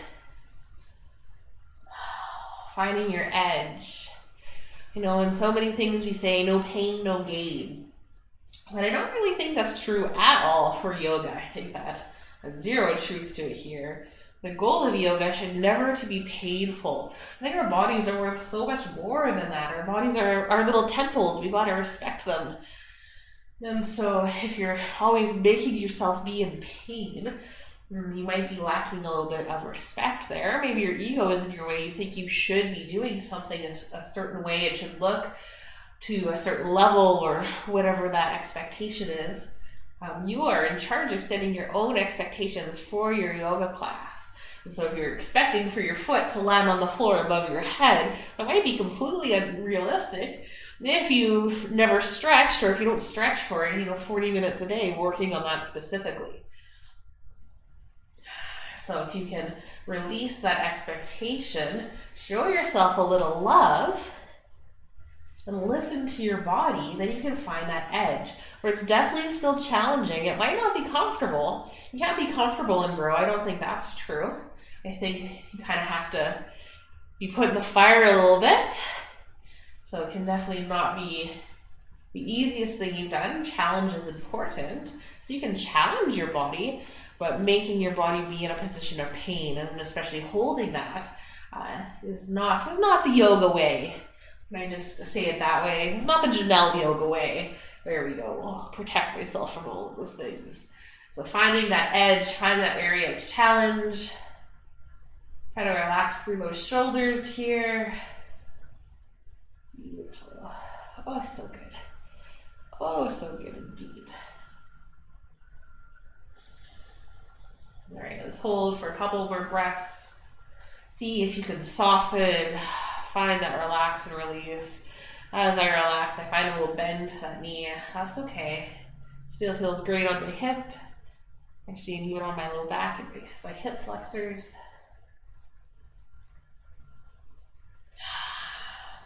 Finding your edge. You know, in so many things we say, no pain, no gain. But I don't really think that's true at all for yoga. I think that there's zero truth to it here. The goal of yoga should never to be painful. I think our bodies are worth so much more than that. Our bodies are our little temples. We've got to respect them. And so if you're always making yourself be in pain, you might be lacking a little bit of respect there. Maybe your ego is in your way. You think you should be doing something a certain way. It should look to a certain level or whatever that expectation is. You are in charge of setting your own expectations for your yoga class. And so if you're expecting for your foot to land on the floor above your head, that might be completely unrealistic if you've never stretched or if you don't stretch for 40 minutes a day working on that specifically. So if you can release that expectation, show yourself a little love, and listen to your body, then you can find that edge where it's definitely still challenging. It might not be comfortable. You can't be comfortable and grow. I don't think that's true. I think you kind of have to be put in the fire a little bit. So it can definitely not be the easiest thing you've done. Challenge is important. So you can challenge your body, but making your body be in a position of pain, and especially holding that, is not the yoga way. And I just say it that way. It's not the Janelle yoga way. There we go. I'll protect myself from all of those things. So finding that edge, find that area of challenge. Try to relax through those shoulders here. Beautiful. Oh, so good. Oh, so good indeed. All right, let's hold for a couple more breaths. See if you can soften. Find that relax and release. As I relax, I find a little bend to that knee. That's okay. Still feels great on my hip. Actually, and even on my low back and my hip flexors.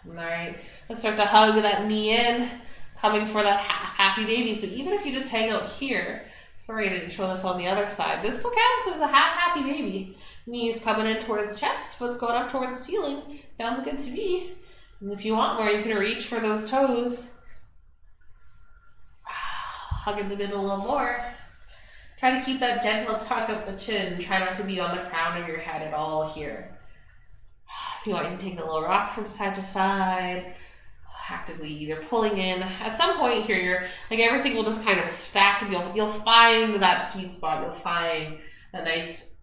All right, let's start to hug that knee in, coming for that happy baby. So even if you just hang out here, Sorry I didn't show this on the other side. This still counts as a half happy baby. Knees coming in towards the chest, foot's going up towards the ceiling. Sounds good to me. And if you want more, you can reach for those toes. Hugging the middle a little more. Try to keep that gentle tuck up the chin. Try not to be on the crown of your head at all here. If you want, you can take the little rock from side to side. Actively either pulling in. At some point here, you're like everything will just kind of stack and you'll find that sweet spot. You'll find a nice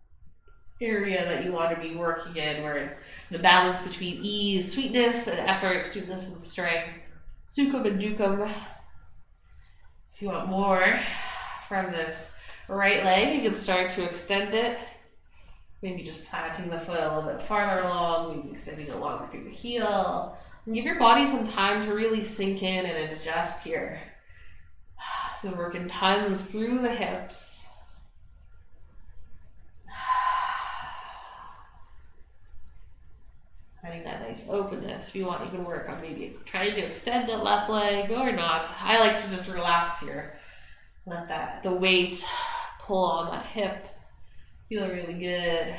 area that you want to be working in where it's the balance between ease, sweetness, and effort, sweetness and strength. Sukham and dukham. If you want more from this right leg, you can start to extend it. Maybe just planting the foot a little bit farther along, maybe extending it longer through the heel. And give your body some time to really sink in and adjust here. So working tons through the hips. Finding that nice openness. If you want, you can work on maybe trying to extend the left leg or not. I like to just relax here. Let the weight pull on that hip. Feel really good.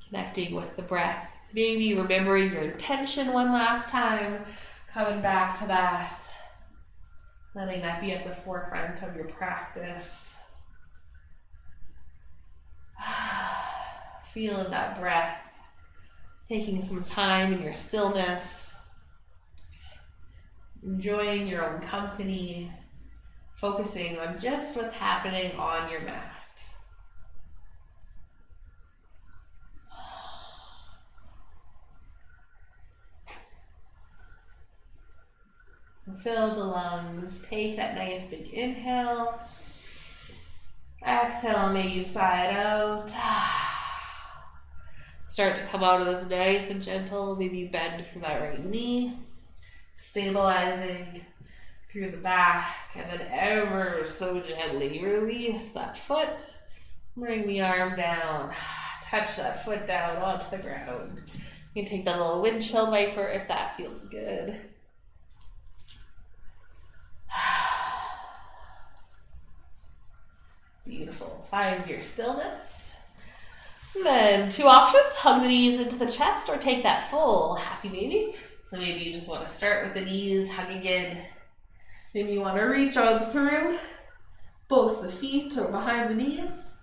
Connecting with the breath. Maybe remembering your intention one last time. Coming back to that. Letting that be at the forefront of your practice. Feeling that breath. Taking some time in your stillness. Enjoying your own company. Focusing on just what's happening on your mat. Fill the lungs. Take that nice big inhale. Exhale, maybe you sigh it out. Start to come out of this nice and gentle. Maybe you bend from that right knee. Stabilizing through the back. And then ever so gently release that foot. Bring the arm down. Touch that foot down onto the ground. You can take that little windshield wiper if that feels good. Beautiful. Find your stillness. And then 2 options. Hug the knees into the chest or take that full happy baby. So maybe you just want to start with the knees, hugging in. Maybe you want to reach on through both the feet or behind the knees.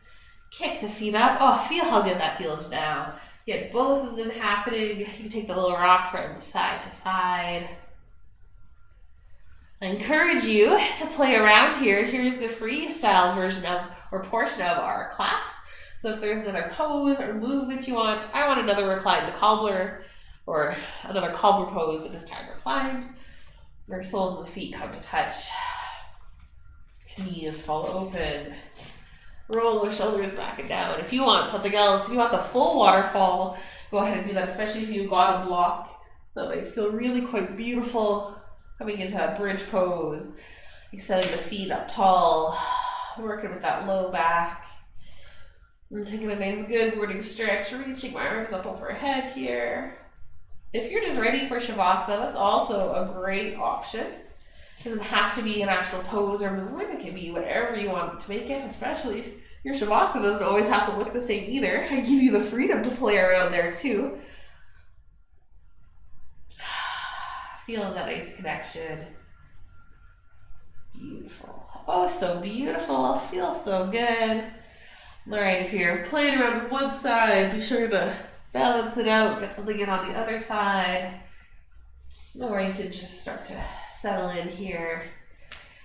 Kick the feet up. Oh, feel how good that feels now. Get both of them happening. You can take the little rock from side to side. I encourage you to play around here. Here's the freestyle version of or portion of our class. So if there's another pose or move that you want, I want another reclined cobbler or another cobbler pose, but this time reclined. Where soles of the feet come to touch. Knees fall open. Roll the shoulders back and down. If you want something else, if you want the full waterfall, go ahead and do that, especially if you've got a block. That might feel really quite beautiful. Coming into a bridge pose, extending the feet up tall, working with that low back. And taking a nice good morning stretch, reaching my arms up overhead here. If you're just ready for Shavasana, that's also a great option. It doesn't have to be an actual pose or movement. It can be whatever you want to make it, especially your Shavasana doesn't always have to look the same either. I give you the freedom to play around there too. Feeling that nice connection. Beautiful. Oh, so beautiful. Feels so good. All right, if you're playing around with one side, be sure to balance it out. Get something in on the other side. Or you can just start to settle in here.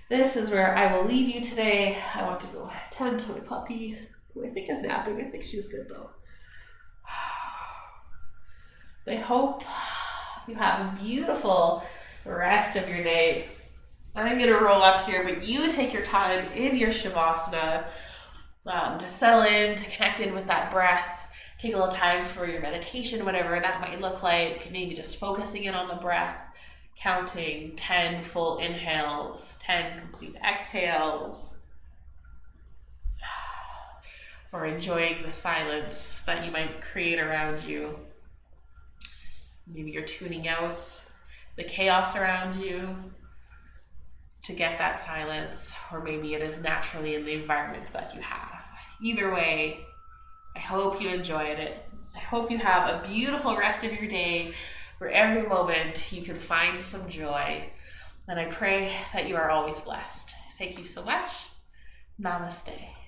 This is where I will leave you today. I want to go tend to my puppy, who I think is napping. I think she's good though. I hope you have a beautiful rest of your day. I'm going to roll up here, but you take your time in your Shavasana to settle in, to connect in with that breath. Take a little time for your meditation, whatever that might look like. Maybe just focusing in on the breath, counting 10 full inhales, 10 complete exhales, or enjoying the silence that you might create around you. Maybe you're tuning out the chaos around you to get that silence, or maybe it is naturally in the environment that you have. Either way, I hope you enjoyed it. I hope you have a beautiful rest of your day where every moment you can find some joy. And I pray that you are always blessed. Thank you so much. Namaste.